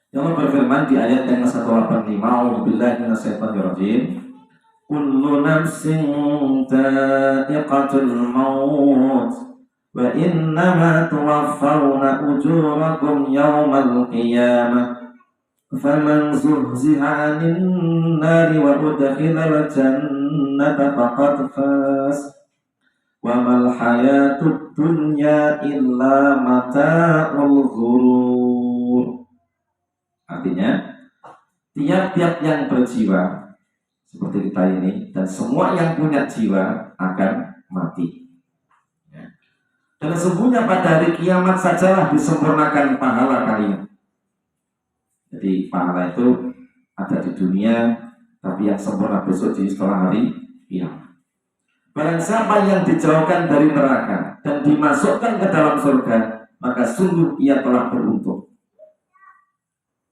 Ya Allah berfirman di ayat yang 185, A'udzubillahi minasyaitonirrajim. Kullu nafsin dha'iqatul maut wa innama tuwaffawna ujurakum yawmal qiyamah faman zuhziha 'anil nari wa udkhilal jannata faqad faz wa mal hayatud dunya illa mata'ul ghurur. Artinya, tiap-tiap yang berjiwa seperti kita ini dan semua yang punya jiwa akan mati. Ya. Dan sesungguhnya pada hari kiamat sajalah disempurnakan pahala kalian. Jadi pahala itu ada di dunia, tapi yang sempurna besok di setelah hari kiamat. Barang siapa yang dijauhkan dari neraka dan dimasukkan ke dalam surga, maka sungguh ia telah beruntung.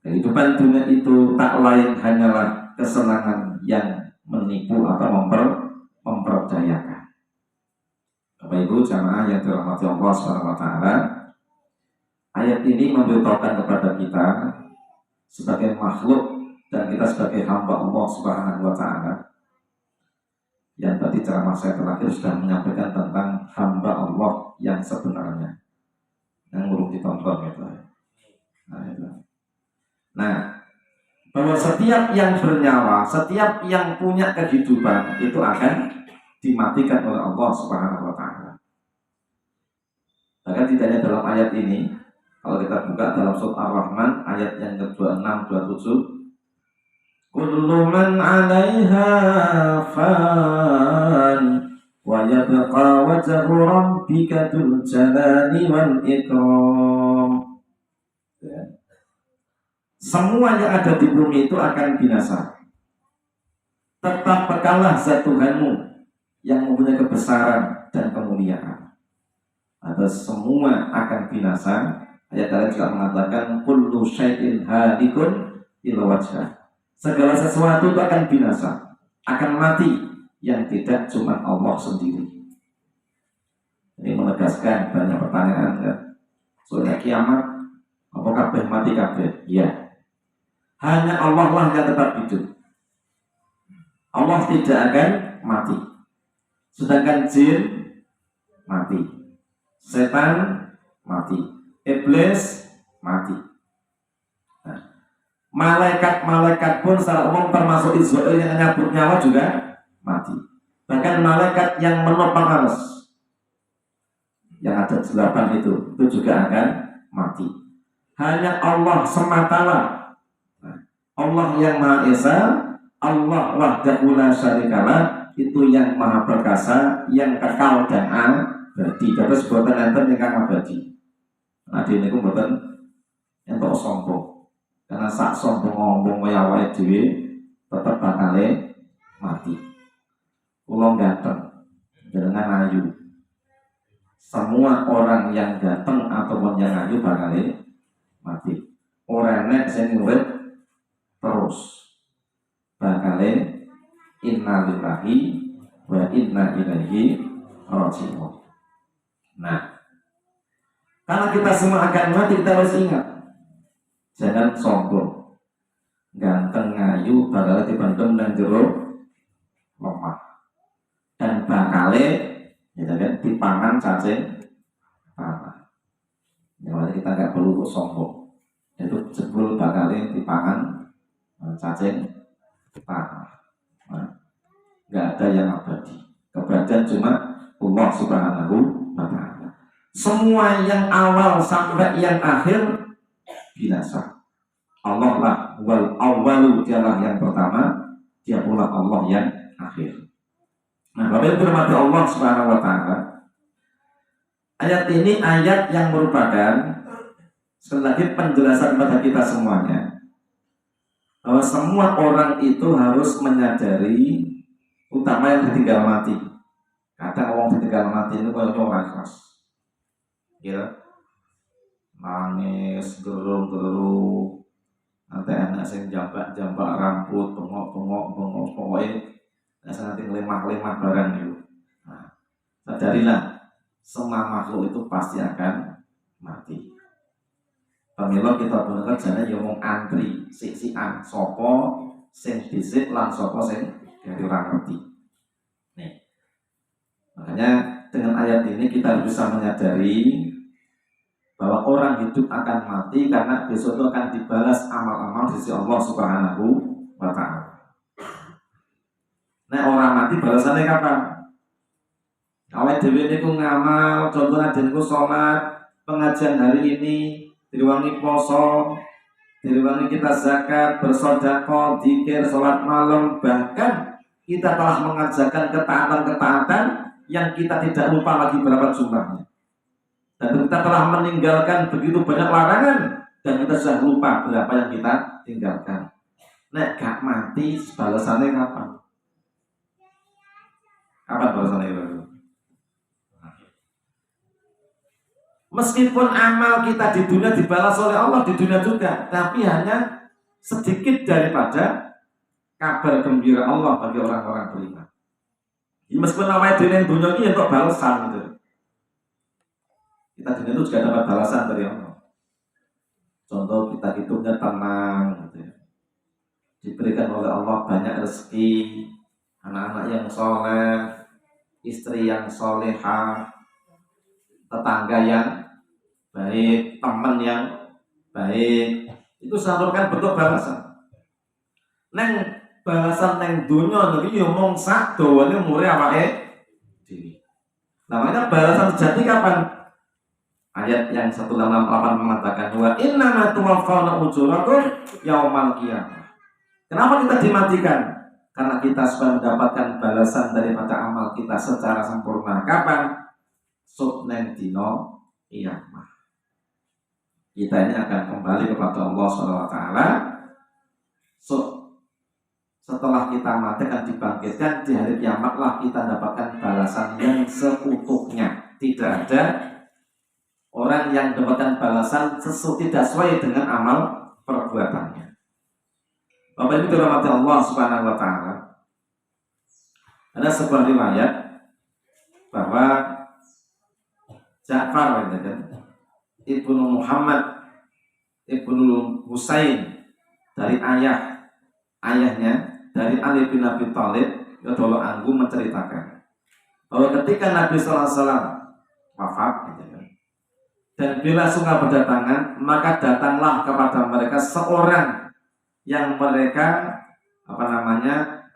Kehidupan dunia itu tak lain hanyalah kesenangan yang menipu atau memperdayakan. Bapak Ibu jamaah yang dirahmati Allah SWT, ayat ini memberitahukan kepada kita sebagai makhluk dan kita sebagai hamba Allah SWT. Yang tadi ceramah saya terakhir sudah menyampaikan tentang hamba Allah yang sebenarnya, yang belum ditonton gitu. Nah, bahwa setiap yang bernyawa, setiap yang punya kehidupan itu akan dimatikan oleh Allah Subhanahu wa taala. Bahkan tidak hanya dalam ayat ini, kalau kita buka dalam surat Ar-Rahman ayat yang ke-26 27, kullu man 'alaiha fan wa yabqa wajhu rabbika dzul jalali wal ikram. Semua yang ada di bumi itu akan binasa. Tetap bekallah zat Tuhanmu yang mempunyai kebesaran dan kemuliaan. Atau semua akan binasa. Ayat lain juga mengatakan kullu syai'in halikun illa wajhah. Segala sesuatu itu akan binasa, akan mati, yang tidak cuma Allah sendiri. Ini menegaskan banyak pertanyaan kan. Soal kiamat, apakah kabeh mati kabeh? Ya. Hanya Allah lah yang tetap hidup. Allah tidak akan mati. Sedangkan jin mati, setan mati, iblis mati. Nah, malaikat-malaikat pun secara umum termasuk Israel yang nyabut nyawa juga mati. Bahkan malaikat yang menopang arus yang ada 8 itu juga akan mati. Hanya Allah sematalah, Allah yang Maha Esa, Allah wahdahu la syarikalah, itu yang Maha Perkasa, yang kekal dan abadi. Terus boten enten ingkang abadi. Nah dene ku boten entuk sombong. Karena sak sombong ngomong kaya wae dhewe tetep bakal mati. Kula ganteng, jenengan ayu. Semua orang yang ganteng ataupun yang ayu bakal mati. Ora nek sing urip terus bakale inna lillahi wa inna ilaihi raji'un. Nah, karena kita semua akan mati, kita harus ingat, jangan sombong. Ganteng ngayu bakal dibendem nang jero lemah. Dan bakale ya kan dipangan cacing tanah. Ya, kita nggak perlu sombong. Itu jebul bakale dipangan cacing tanah. Nggak ada yang abadi. Keberadaan cuma Allah Subhanahu wa ta'ala. Semua yang awal sampai yang akhir binasa. Allah lah wal awwalu, dialah yang pertama, dia pula Allah yang akhir. Nah, Bapak Ibu dirahmati Allah Subhanahu wa ta'ala, ayat ini ayat yang merupakan sekali lagi penjelasan kepada kita semuanya bahwa semua orang itu harus menyadari, utama yang ditinggal mati. Kadang orang ditinggal mati itu kalau orang ikhlas, ya, nangis, gerung-gerung, nanti anak saya jambak rambut, bengok, pokoknya nanti lemah-lemah barang itu. Nah, sadarilah semua makhluk itu pasti akan mati. Pamela kita punya kerjanya ya wong antri, sik-sikan, sapa sing dhisik lan sapa sing dari ora ngerti. Nih. Makanya dengan ayat ini kita bisa menyadari bahwa orang hidup akan mati karena besok itu akan dibalas amal-amal di sisi Allah Subhanahu wa taala. Nah, orang mati balasannya kapan? Awake dhewe niku ngamal, contohnya niku salat, pengajian hari ini diwangi poso, diwangi kita zakat, bersedekah, zikir, salat malam, bahkan kita telah mengerjakan ketaatan-ketaatan yang kita tidak lupa lagi berapa jumlahnya. Dan kita telah meninggalkan begitu banyak larangan dan kita sudah lupa berapa yang kita tinggalkan. Nek gak mati balasannya kapan? Kapan balasannya itu? Meskipun amal kita di dunia dibalas oleh Allah di dunia juga, tapi hanya sedikit daripada kabar gembira Allah bagi orang-orang beriman. Ya, meskipun namanya dunia ini untuk balasan gitu. Kita dunia itu juga dapat balasan dari Allah. Contoh kita hidupnya tenang gitu ya. Diberikan oleh Allah banyak rezeki, anak-anak yang soleh, istri yang solehah, tetangga yang baik, teman yang baik, itu salurkan bentuk balasan. Neng balasan neng dunia niki yo mung sak dawane umure awake dhewe. Namanya balasan sejati kapan? Ayat yang 168 mengatakan wa innama tuwaffawna ujurakum yaumal qiyamah. Kenapa kita dimatikan? Karena kita sudah mendapatkan balasan daripada amal kita secara sempurna. Kapan? Neng dino qiyamah. Kita ini akan kembali kepada Allah SWT. Setelah kita mati akan dibangkitkan di hari kiamat lah kita dapatkan balasan yang seutuhnya. Tidak ada orang yang dapatkan balasan tidak sesuai dengan amal perbuatannya. Bapak Ibu dirahmati Allah Subhanahu wa taala. Ada sebuah riwayat bahwa Ja'far Ibnu Muhammad Ibnu Husain dari ayahnya dari Ali bin Abi Thalib radhiyallahu anhu menceritakan bahwa ketika Nabi sallallahu alaihi wasallam wafat dan bila sungguh berdatangan, maka datanglah kepada mereka seorang yang mereka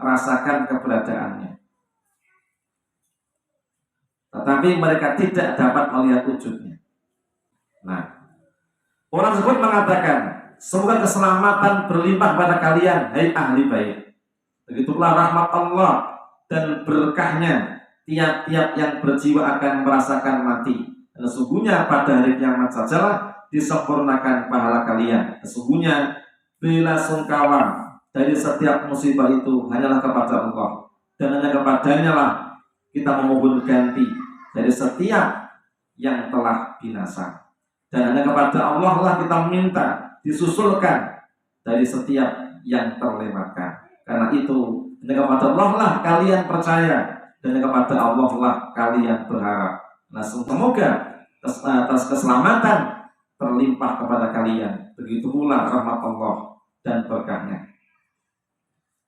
rasakan keberadaannya. Tetapi mereka tidak dapat melihat wujudnya. Nah, orang tersebut mengatakan, semoga keselamatan berlimpah pada kalian, hai ahli bait. Begitulah rahmat Allah dan berkahnya tiap-tiap yang berjiwa akan merasakan mati. Dan sesungguhnya pada hari kiamat sajalah disempurnakan pahala kalian. Sesungguhnya bela sungkawa dari setiap musibah itu hanyalah kepada Allah, dan hanya kepadanya lah kita memohon ganti dari setiap yang telah binasa, dan hanya kepada Allah lah kita minta disusulkan dari setiap yang terlewatkan. Karena itu hanya kepada Allah lah kalian percaya, dan hanya kepada Allah lah kalian berharap. Nah, semoga atas keselamatan terlimpah kepada kalian. Begitu pula rahmat Allah dan berkahnya.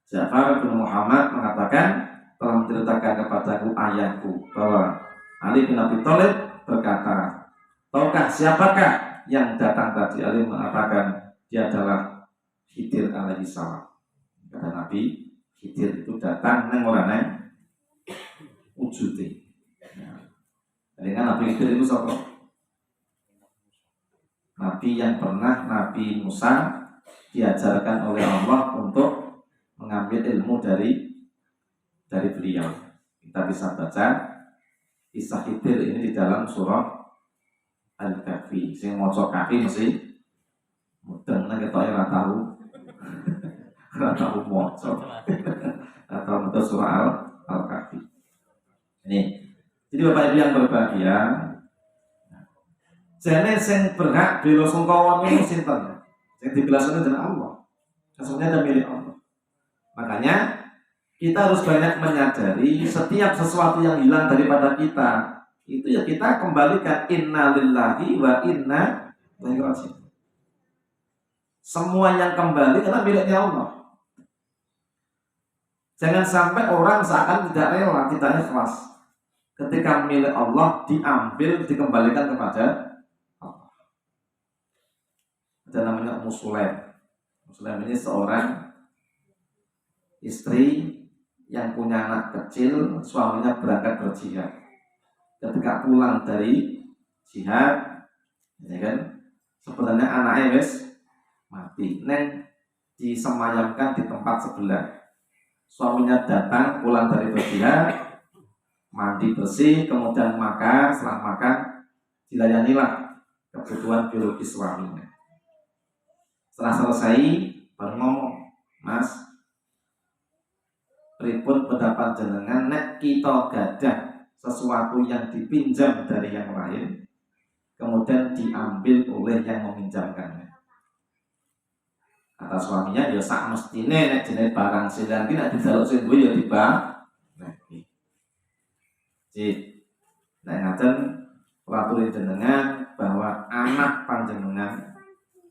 Ja'far bin Muhammad mengatakan, telah menceritakan kepadaku ayahku bahwa Ali bin Abi Thalib berkata, tahukah siapakah yang datang tadi? Ali mengatakan dia adalah Khidir alaihi salam. Kata Nabi, Khidir itu datang nang orane wujude. Dengan Nabi Khidir itu siapa? Nabi yang pernah Nabi Musa diajarkan oleh Allah untuk mengambil ilmu dari beliau. Kita bisa baca kisah Khidir ini di dalam surah Al-Kahfi. Sing maca Kahfi mesti mudeng nek ketok ora tahu. Ora tahu maca. Atau maca surah Al-Kahfi. Ini. Jadi Bapak Ibu yang berbahagia, jane sing berhak bela sungkawa niku sinten? Sing dibelasane adalah Allah. Sesungguhnya ada milik Allah. Makanya kita harus banyak menyadari setiap sesuatu yang hilang daripada kita itu ya kita kembalikan inna lillahi wa inna ilaihi raji'un. Semua yang kembali karena miliknya Allah. Jangan sampai orang seakan tidak rela, tidak ikhlas. Ketika milik Allah diambil, dikembalikan kepada Allah. Ada namanya Ummu Sulaim. Ummu Sulaim ini seorang istri yang punya anak kecil, suaminya berangkat berjihad. Ketika pulang dari jihad, ya kan, sebenarnya anaknya wis mati, neng disemayamkan di tempat sebelah. Suaminya datang pulang dari berjihad, mandi bersih, kemudian makan. Setelah makan, dilayanilah kebutuhan biologis suaminya. Setelah selesai, baru ngomong, Mas, pripun pendapat jenengan nek kita gadah sesuatu yang dipinjam dari yang lain, kemudian diambil oleh yang meminjamkannya. Kata suaminya, ya sak mestine nek jenenge barang silang ki nek dijaluk sing duwe ya tiba. Nah, iki. Nek ngaten kula jenengan bahwa anak panjenengan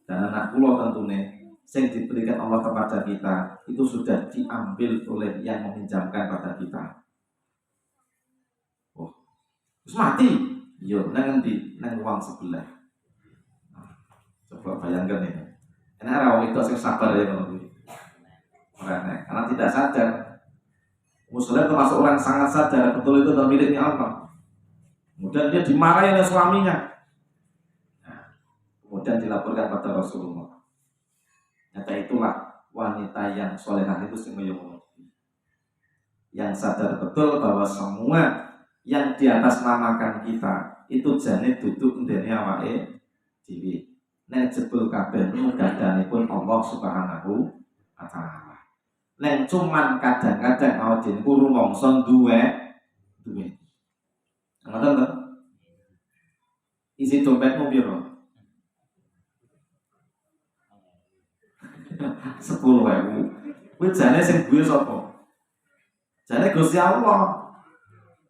dan anak kula tentunya yang diberikan Allah kepada kita itu sudah diambil oleh yang meminjamkan pada kita. Oh, terus mati? Yo, nang endi? Nang ruang sebelah. Nah, coba bayangkan ya. Enak orang itu sing sabar ya kalau karena tidak sadar. Muslim termasuk orang sangat sadar betul itu miliknya Allah. Kemudian dia dimarahi oleh suaminya. Nah, kemudian dilaporkan pada Rasulullah. Nyata itulah wanita yang solehah itu yang sadar betul bahwa semua yang di atas namakan kita itu jane duduk ndene awake dhewe. Nek jebul kabeh gadhanipun Allah Subhanahu wa taala. Nek cuman kadang-kadang awake dhewe ku rumangsa duwe. Ngoten to? Isi dompetmu piro? 10.000. Kuwi jane sing duwe sapa? Jane Gusti Allah.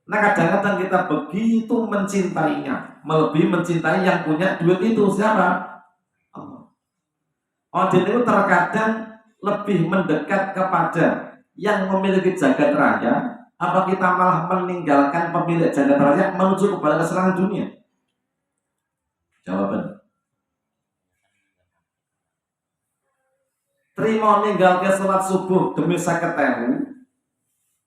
Nah kadang-kadang kita begitu mencintainya, melebihi mencintai yang punya duit itu siapa? Allah. Odin itu terkadang lebih mendekat kepada yang memiliki jagat raya. Apa kita malah meninggalkan pemilik jagat raya menuju kepada kesenangan dunia? Jawaban. Terima meninggalkan sholat subuh demi 50.000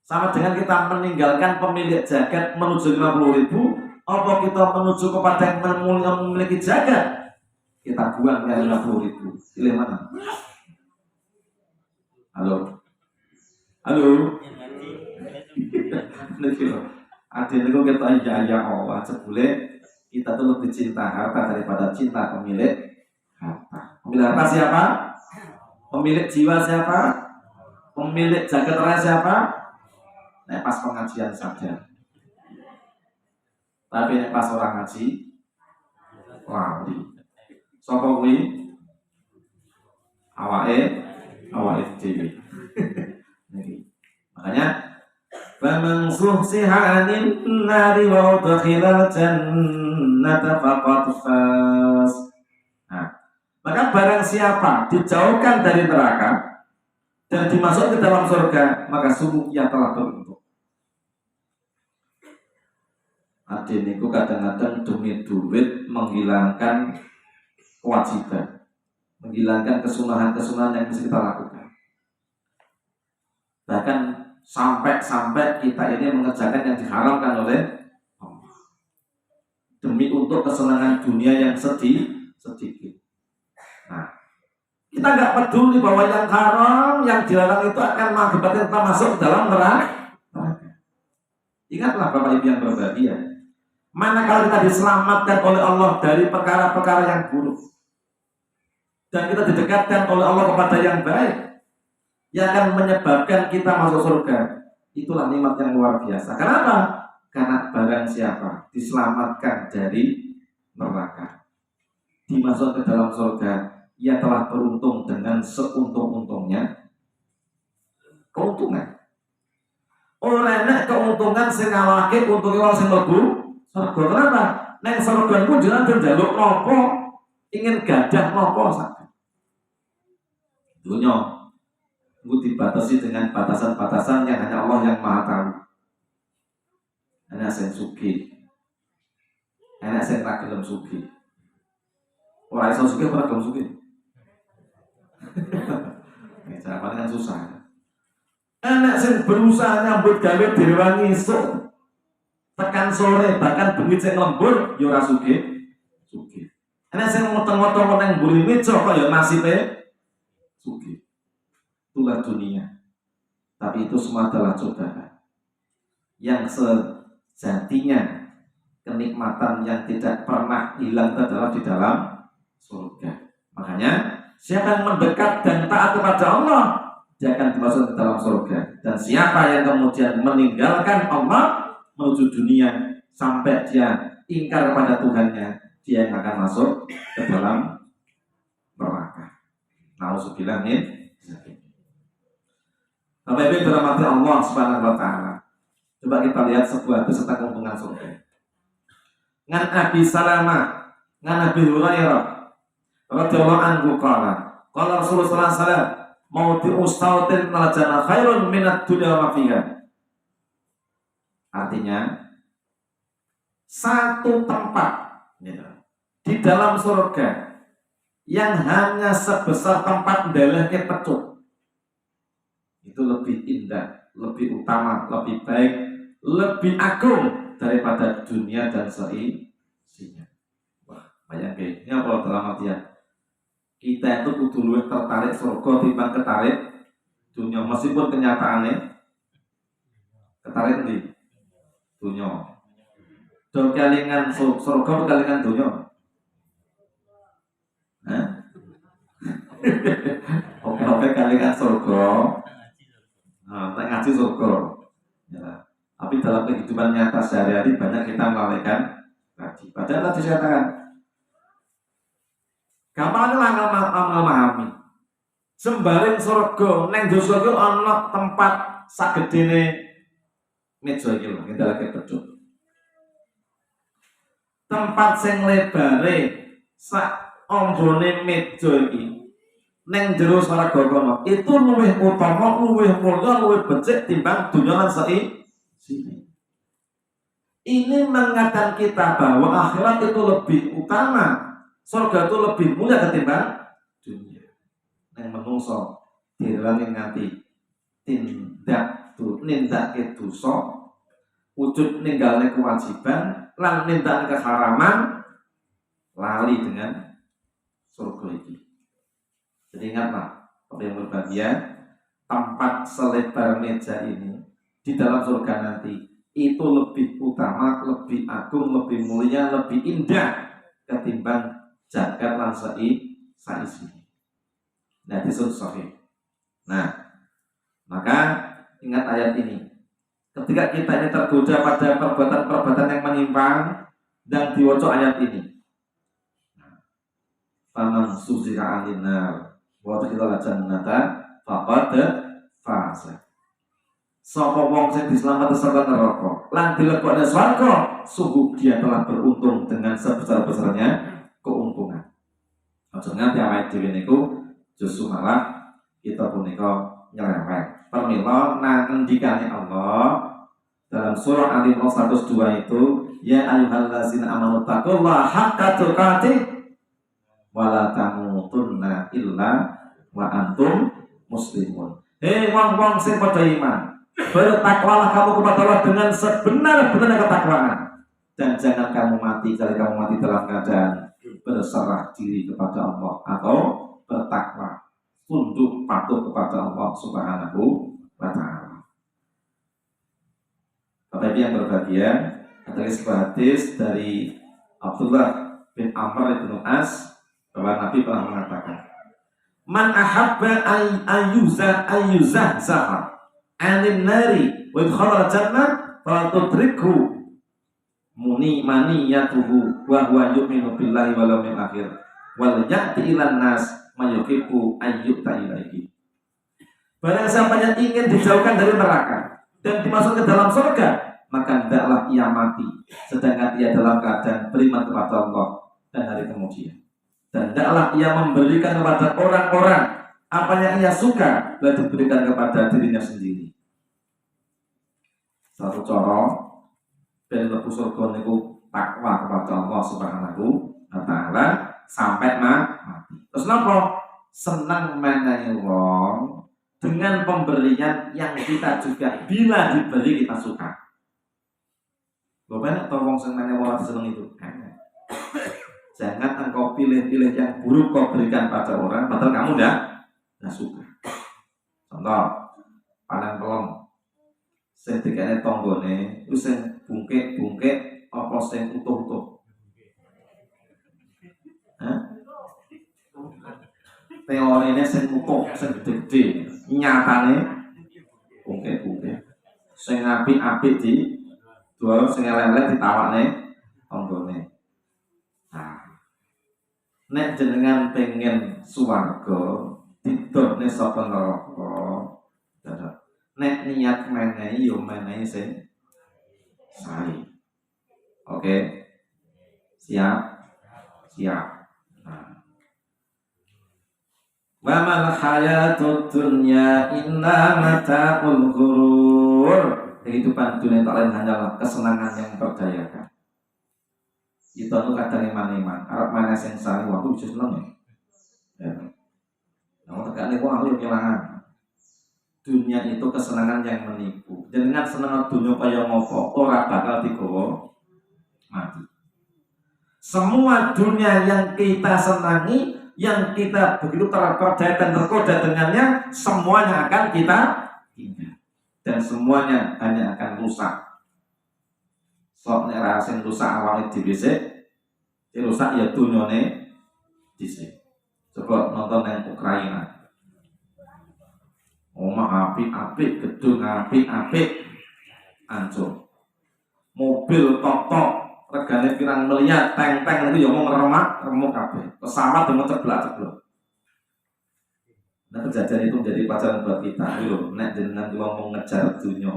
sama dengan kita meninggalkan pemilik jagat menuju 50.000. Apa kita menuju kepada yang memiliki jagat? Kita buang yang 50.000. Pilih mana? Halo? Adil itu kita ya Allah sebule kita tuh lebih cinta harta daripada cinta pemilik harta. Pemilik harta siapa? Pemilik jiwa siapa? Pemilik jagat raya siapa? Nek pas pengajian saja. Tapi nek pas orang ngaji lali. Sapa kuwi? Awake dhewe. Makanya faman zuhziha 'anil nari wa udkhilal jannata faqad faz. Nah, maka barang siapa dijauhkan dari neraka dan dimasukkan ke dalam surga, maka sungguh ia telah beruntung. Adil niku kadang-kadang demi duit menghilangkan kewajiban, menghilangkan kesunahan-kesunahan yang mesti kita lakukan. Bahkan sampai kita ini mengerjakan yang diharamkan oleh Allah demi untuk kesenangan dunia yang sedikit. Nah, kita nggak peduli bahwa yang haram, yang dilarang itu akan mengakibatkan kita masuk ke dalam neraka. Ingatlah Bapak Ibu yang berbahagia, manakala kita diselamatkan oleh Allah dari perkara-perkara yang buruk dan kita didekatkan oleh Allah kepada yang baik yang akan menyebabkan kita masuk surga, itulah nikmat yang luar biasa. Kenapa? Karena barang siapa diselamatkan dari neraka, dimasuk ke dalam surga, ia telah beruntung dengan seuntung-untungnya keuntungan. Ora enak keuntungan sing ngalahke untunge wong sing mlebu surga. Kenapa? Nang surga niku jenengan njaluk napa, ingin gadah napa saja. Dunia itu dibatasi dengan batasan-batasan yang hanya Allah yang Maha tahu. Hanya sing sugih, hanya sing ra gelem sugih. Ora iso sugih, ora gelem sugih. Ini jawabannya kan susah. Anak sing berusaha nyambut gawe direwangi esuk tekan sore, bahkan bengi sing lembur ya ora sugih. Anak sing motong-motong nang mburi meja kok ya nasibe sugih. Itulah dunia. Tapi itu semua adalah cobaan. Yang sejatinya kenikmatan yang tidak pernah hilang itu adalah di dalam surga. Makanya siapa yang mendekat dan taat kepada Allah, dia akan dimasukkan ke dalam surga. Dan siapa yang kemudian meninggalkan Allah menuju dunia sampai dia ingkar kepada Tuhannya, dia yang akan masuk ke dalam neraka. Nauzubillah min dzalik. Bapak Ibu dirahmati Allah Subhanahu wa taala. Coba kita lihat sebuah hadis tentang keuntungan surga. Ngan Abi Salamah, ngan Abi Hurairah radhiyallahu anhu qala Rasulullah sallallahu alaihi wasallam mauti ustautin malajana khairun minad dunya wa fiha. Artinya satu tempat di dalam surga yang hanya sebesar tempat ndelehke pecut itu lebih indah, lebih utama, lebih baik, lebih agung daripada dunia dan seisinya. Wah, bayangke. Ini apa dalam artian kita itu kudu luwih tertarik surga timbang ketarik dunia, meskipun kenyataannya ketarik di dunia. Do kelingan surga kelingan dunia. Hah? Oke kelingan surga. Nah, ngaji surga. Ya. Tapi dalam kehidupan nyata sehari-hari banyak kita melalaikan ngaji. Padahal tadi saya katakan gampang lah memahami. Sembarang surga, neng do surga ana tempat sagedene meja iki lho, ngendhalake pecut. Tempat sing lebare sak ombone meja iki neng jero swarga kono itu luwih utama, luwih mulya, luwih becik timbang dunya lan sini. Ini mengatakan kita bahwa akhirat itu lebih utama, surga itu lebih mulia ketimbang dunia. Neng menungso direwangi nganti nindakake dosa, wujud ninggalne kewajiban lan nindakake keharaman, lali dengan surga ini. Jadi ingatlah, Bapak yang berbahagia, tempat selebar meja ini di dalam surga nanti itu lebih utama, lebih agung, lebih mulia, lebih indah ketimbang jagat lan saisi. Nah, itu sahih. Nah, maka ingat ayat ini. Ketika kita ini tergoda pada perbuatan-perbuatan yang menyimpang dan diwaca ayat ini. Faman suzira 'anil nar wa tudkhila jannata faqad faza. Sapa wong sing diselametake saka neraka lan dilebokne swarga, sungguh dia telah beruntung dengan sebesar-besarnya keuntungan. Aja nganti awake dhewe niku justru malah kita punika nyerempet. Permila nang ngendikane Allah dalam surah Al-Imran 102 itu, ya ayyuhallazina amanu taqullaha haqqa tuqatih wa la tamutunna illa wa antum muslimun. Hei wong-wong sing padha iman, bertakwalah kamu kepada Allah dengan sebenar-benarnya ketakwaan, dan jangan kamu mati dalam keadaan berserah diri kepada Allah atau bertakwa, tunduk patuh kepada Allah Subhanahu wa ta'ala. Bapak Ibu yang berbahagia, ada sebuah hadis dari Abdullah bin Amr bin As bahwa Nabi pernah mengatakan, man ahabba ayyuzah zahar anin nari wa idkhala jannah fa tudrikhu maniyatuhu wa huwa yu'minu billahi wal yawmil akhir wal ya'ti ilan nas mayuhibbu ayyuta ilaihi. Barang siapa yang ingin dijauhkan dari neraka dan dimasukkan ke dalam surga, maka hendaklah ia mati sedangkan ia dalam keadaan beriman kepada Allah dan hari kemudian. Dan hendaklah ia memberikan kepada orang-orang Apa yang ia suka telah diberikan kepada dirinya sendiri. Satu cara ben mlebu surga niku takwa kepada Allah Subhanahu wa taala sampai mati. Terus napa? Senang menehi wong dengan pemberian yang kita juga bila diberi kita suka. Lho banyak to wong sing menehi wong seneng itu. Jangan engkau pilih-pilih yang buruk kau berikan pada orang, padahal kamu enggak suka. Contoh, panen pelem sing dikene tanggane iku sing bungkek-bungkek apa sing utuh-utuh? Hah? Teorine sing utuh, sing gede, nyatane bungkek-bungkek. Sing apik-apik di jual, sing elek-elek ditawakne tanggane. Nah, nek jenengan pengen swarga didokne saka neraka, nek niat menehi yo menehi sing sae. Oke. Siap. Nah. Wa mal hayatud dunya illa mata'ul ghurur. Kehidupan dunia tak lain hanyalah kesenangan yang memperdayakan. Itu tuh kadang iman-iman. Arab mana sing sae waktu bisa seneng ya. Nah, tekane kok aku kelangan. Dunia itu kesenangan yang menipu. Dengan senang dunia kaya ngopo ora bakal digawa mati. Semua dunia yang kita senangi, yang kita begitu terperdaya dan tergoda dengannya, semuanya akan kita tinggal dan semuanya hanya akan rusak. Sok nek rasen rusak awalnya dhisik, rusak ya dunyane dhisik. Coba nonton yang Ukraina. Omah apik-apik, gedung apik-apik, hancur. Mobil tok-tok, regane pirang miliar, tank-tank niku ya mau remuk kabeh. Pesawat yang ceblak-ceblok. Nah, kejadian itu menjadi pelajaran buat kita. Lho, nek jenengan wong ngejar dunya.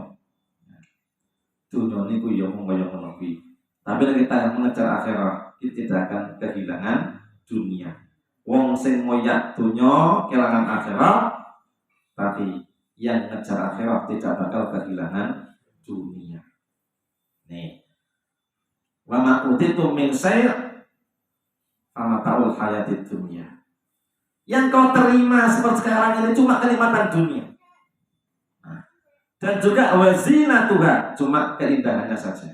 Dunya niku ya mung kaya ngono kuwi. Tapi nek kita mengejar akhirat, kita tidak akan kehilangan dunia. Wong sing ngoyak dunya kelangan akhirat, tapi yang ngejar akhirat tidak bakal kehilangan dunia. Nih, wa ma utitu min syai' fama ta'ul hayatid dunya. Yang kau terima seperti sekarang ini cuma kenikmatan dunia. Nah, dan juga wazinatuha, cuma keindahannya saja.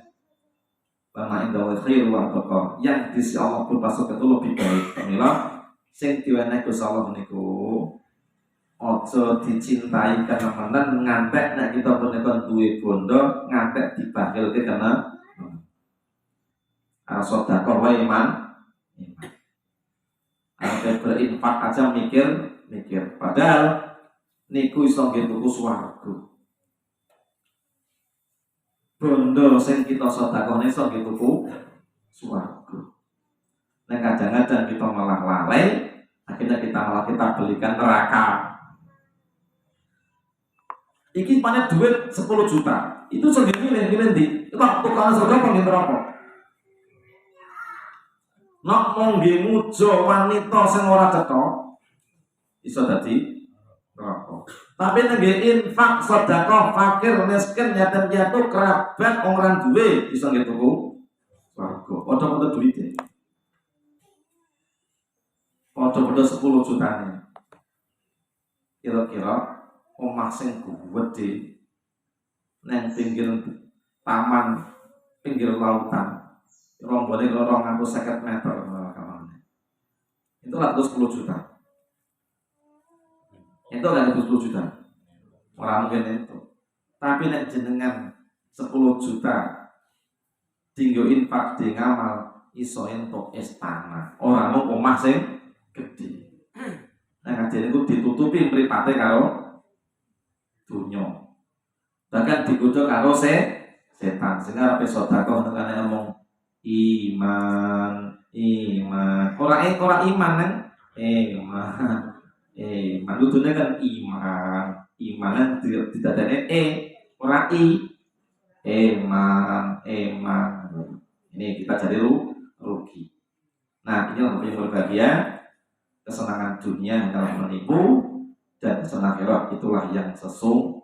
Wa ma indahu khairu wa abqa. Yang di sisi Allah berupa surga itu lebih baik. Pemilah sing diwenehi Gusti Allah niku ojo dicintai karena menen ngantek nek kita punika duwe bondo ngantek dibakilke karena sedekah wae iman. Ada berinfak aja mikir. Padahal niku iso nggih tuku swarga. Bondo sing kita sedekahne iso nggih tuku swarga. Nek kadang-kadang kita malah lalai, akhirnya kita belikan neraka. Iki panen duit 10 juta. Itu segini milih ndi? Kok tukang surga apa neraka? Nek mung nggih muja wanita sing ora cetha iso dadi neraka. Tapi nek nggih infak, sedekah, fakir, miskin, yatim piatu, kerabat, orang duwe iso nggih tuku swarga. Padha-padha duwite. Padha-padha 10 jutane. Kira-kira omah sing gedhe nang pinggir taman, pinggir lautan, rombone 250 meter kawanane. Itu lah 10 juta. Itu lah 10 juta. Orang mungkin itu. Tapi nek jenengan 10 juta tinggo infak di ngamal iso entuk istana. Ora mung omah sing gedhe. Nah, kadene iku ditutupi mripate karo dunya. Bahkan digodha karo setan. Sing arepe sedekah nekane ngomong iman. Ora iman nang iman kudune kan iman. Iman tidak ada ora iman. Ini kita jadi rugi. Nah, ini yang berbahagia. Kesenangan dunia adalah menipu. dan senakirah itulah yang sesungguhnya.